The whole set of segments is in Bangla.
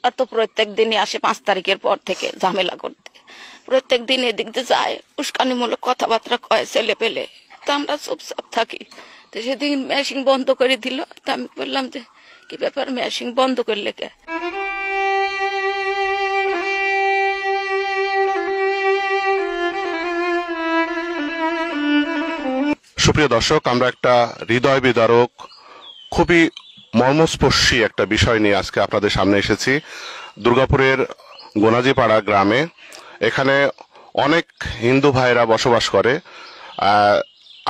আর তো প্রত্যেক দিনই আসে 5 তারিখের পর থেকে ঝামেলা করতে, প্রত্যেক দিন এদিক দিয়ে যায়, উস্কানিমূলক কথাবার্তা কয় ছেলে পেলে। তো আমরা চুপচাপ থাকি। তো সেদিন মেশিন বন্ধ করে দিল। তো আমি বললাম যে কি ব্যাপার, মেশিন বন্ধ করলে কে? সুপ্রিয় দর্শক, আমরা একটা হৃদয় বিদারক, খুবই মর্মস্পর্শী একটা বিষয় নিয়ে আজকে আপনাদের সামনে এসেছি। দুর্গাপুরের গোনাজিপাড়া গ্রামে এখানে অনেক হিন্দু ভাইরা বসবাস করে।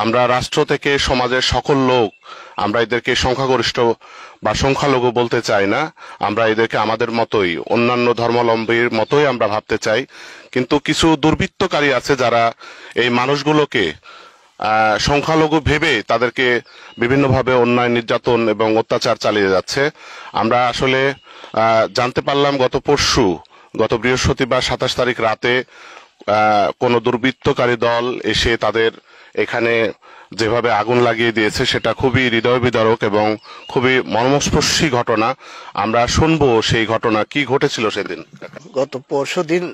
আমরা রাষ্ট্র থেকে সমাজের সকল লোক আমরা এদেরকে সংখ্যাগরিষ্ঠ বা সংখ্যালঘু বলতে চাই না, আমরা এদেরকে আমাদের মতোই, অন্যান্য ধর্মাবলম্বীর মতোই আমরা ভাবতে চাই। কিন্তু কিছু দুর্বৃত্তকারী আছে যারা এই মানুষগুলোকে সংখ্যালঘু ভেবে তাদেরকে বিভিন্নভাবে অন্যায়, নির্যাতন এবং অত্যাচার চালিয়ে যাচ্ছে। আমরা আসলে জানতে পারলাম গত বৃহস্পতিবার 27 তারিখ রাতে কোন দুর্বৃত্তকারী দল এসে তাদের এখানে যেভাবে আগুন লাগিয়ে দিয়েছে সেটা খুবই হৃদয় বিদারক এবং খুবই মর্মস্পর্শী ঘটনা। আমরা শুনবো সেই ঘটনা, কি ঘটেছিল সেদিন। গত পরশু দিন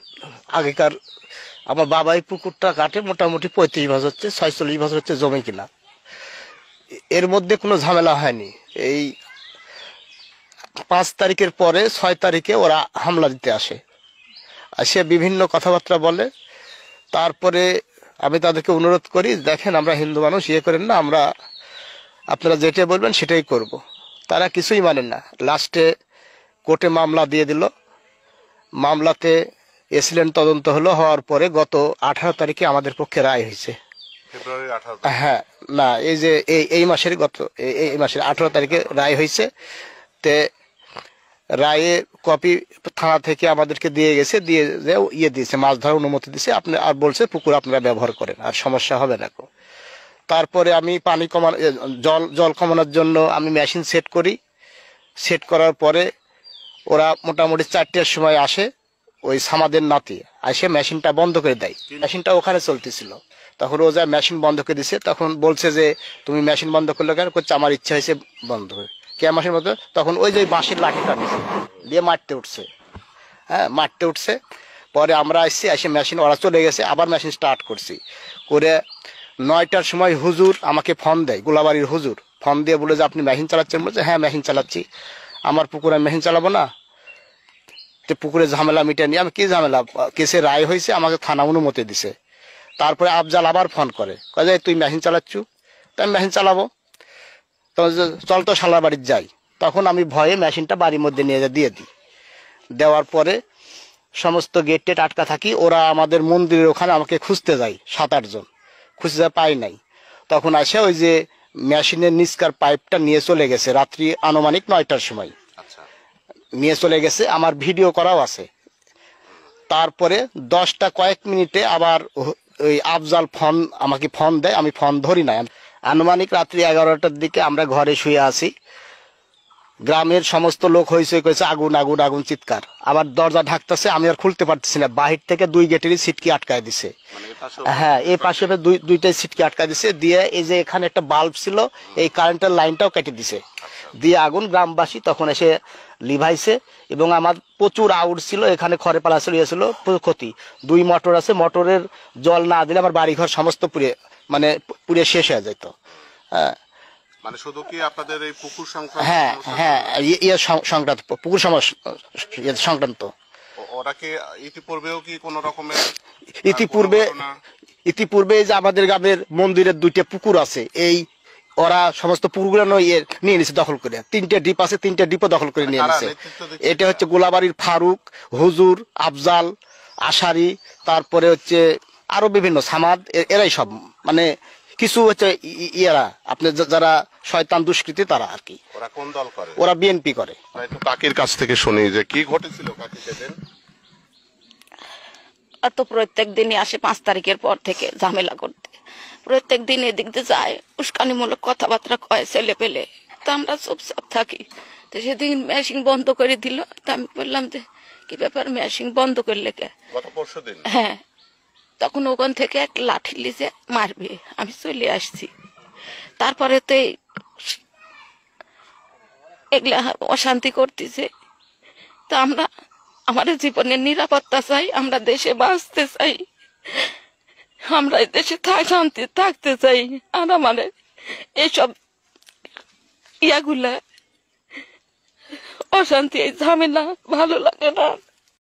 আগেকার আমার বাবাই পুকুরটা কাটে, মোটামুটি 35 বছর হচ্ছে, 46 বছর হচ্ছে জমি কিনা। এর মধ্যে কোনো ঝামেলা হয়নি। এই 5 তারিখের পরে 6 তারিখে ওরা হামলা দিতে আসে, সে বিভিন্ন কথাবার্তা বলে। তারপরে আমি তাদেরকে অনুরোধ করি, দেখেন আমরা হিন্দু মানুষ, ইয়ে করেন না, আমরা আপনারা যেটা বলবেন সেটাই করব। তারা কিছুই মানেন না। লাস্টে কোর্টে মামলা দিয়ে দিল। মামলাতে এসিলেন্ট তদন্ত হওয়ার পরে গত 18 তারিখে আমাদের পক্ষে রায় হয়েছে। হ্যাঁ, না, এই যে এই মাসের এই মাসের 18 তারিখে রায় হয়েছে। তে রায়ের কপি থানা থেকে আমাদেরকে দিয়ে গেছে, দিয়ে দিয়েছে, মাছ ধরার অনুমতি দিয়েছে। আপনি আর বলছে পুকুর আপনারা ব্যবহার করেন, আর সমস্যা হবে না। তারপরে আমি পানি জল কমানোর জন্য আমি মেশিন সেট করি। সেট করার পরে ওরা মোটামুটি 4টার সময় আসে, ওই সামাদের নাতি আসে মেশিনটা বন্ধ করে দেয়। মেশিনটা ওখানে চলতেছিল, তখন ও যা মেশিন বন্ধ করে দিছে। তখন বলছে যে তুমি মেশিন বন্ধ করলে কেন? করছে আমার ইচ্ছা হয়েছে বন্ধ করে। কে মেশিন বন্ধ? তখন ওই যে বাঁশের লাঠিটা দিয়ে মারতে উঠছে। হ্যাঁ, মারতে উঠছে। পরে আমরা আসছি, এসে মেশিন ওরা চলে গেছে, আবার মেশিন স্টার্ট করছি। করে 9টার সময় হুজুর আমাকে ফোন দেয়, গোলাবাড়ির হুজুর ফোন দিয়ে বলে যে আপনি মেশিন চালাচ্ছেন? বলছে হ্যাঁ মেশিন চালাচ্ছি। আমার পুকুরে মেশিন চালাবো না? পুকুরে ঝামেলা মিটেনি। আমি কি ঝামেলা? কেসে রায় হয়েছে, আমাকে থানা অনুমতি দিছে। তারপরে আফজাল আবার ফোন করে, কয়ে তুই মেশিন চালাচ্ছু? তাই আমি মেশিন চালাবো, তখন চল তো শালার বাড়ির যাই। তখন আমি ভয়ে মেশিনটা বাড়ির মধ্যে নিয়ে দিয়ে দিই। দেওয়ার পরে সমস্ত গেট টেট আটকা থাকি। ওরা আমাদের মন্দিরের ওখানে আমাকে খুঁজতে যায়, 7-8 জন খুঁজতে পাই নাই। তখন আসে ওই যে মেশিনের নিচকার পাইপটা নিয়ে চলে গেছে, রাত্রি আনুমানিক 9টার সময় নিয়ে চলে গেছে। আমার ভিডিও করাও আছে। তারপরে 10টা কয়েক মিনিটে আবার ওই আফজাল আমাকে ফোন দেয়, আমি ফোন ধরি না। আনুমানিক রাত্রি 11টার দিকে আমরা ঘরে শুয়ে আছি। গ্রামের সমস্ত লোক হইচই করেছে, আগুন আগুন আগুন চিৎকার। আবার দরজা ঢাকতেছে, আমি আর খুলতে পারতেছি না। বাহির থেকে 2 গেটেরই সিটকি আটকায় দিছে। হ্যাঁ, এই পাশে দুইটাই সিটকি আটকায় দিছে। দিয়ে এই যে এখানে একটা বাল্ব ছিল, এই কারেন্টের লাইনটাও কেটে দিছে। দিয়ে আগুন, গ্রামবাসী তখন এসে লিভাইছে। এবং আমার প্রচুর আউট ছিল, এখানে খড়ে পালা ছিল, ইয়েছিল, ক্ষতি। 2 মোটর আছে, মোটরের জল না দিলে আমার বাড়িঘর সমস্ত পুড়ে শেষ হয়ে যেত। হ্যাঁ, মানে শুধু কি আপনাদের এই পুকুর সংক্রান্ত? হ্যাঁ হ্যাঁ, সংক্রান্ত, পুকুর সংক্রান্ত। ওরা কি ইতিপূর্বেও কি কোনো রকমের? ইতিপূর্বে যে আমাদের গ্রামের মন্দিরের 2টা পুকুর আছে, এই ওরা সমস্ত পুকুরগুলো নিয়ে নিছে দখল করে। 3টে ডিপ আছে, 3টে ডিপও দখল করে নিয়ে নিছে। এটা হচ্ছে গোলাবাড়ির ফারুক, হুজুর, আফজাল, আশারি, তারপরে হচ্ছে আরো বিভিন্ন সামাদ, এরাই সব। কিছু হচ্ছে ইয়েরা, আপনি যারা শয়তান দুষ্কৃতী তারা আর কি। ওরা কোন দল করে? ওরা বিএনপি করে। কাকির কাছ থেকে শুনি যে কি ঘটেছিল কাকি সেদিন। আর তো প্রত্যেক দিনই আসে 5 তারিখের পর থেকে ঝামেলা করতে, প্রত্যেক দিন এদিক দিয়ে যায়, উস্কানিমূলক কথাবার্তা কয় ছেলে পেলে। তো আমরা চুপচাপ থাকি। তো সেদিন মেশিন বন্ধ করে দিল। তো আমি বললাম যে কি ব্যাপার, মেশিন বন্ধ করলে কে? গত পরশুদিন। হ্যাঁ, তখন ওখান থেকে এক লাঠি লিজে মারবে, আমি চলে আসছি। তারপরে তো এগুলা অশান্তি করতেছে। তো আমরা আমার জীবনের নিরাপত্তা চাই, আমরা দেশে বাঁচতে চাই, আমরা এই দেশে শান্তি থাকতে চাই। আর আমার এইসব ইয়াগুলা অশান্তি, এই ঝামেলা ভালো লাগে না।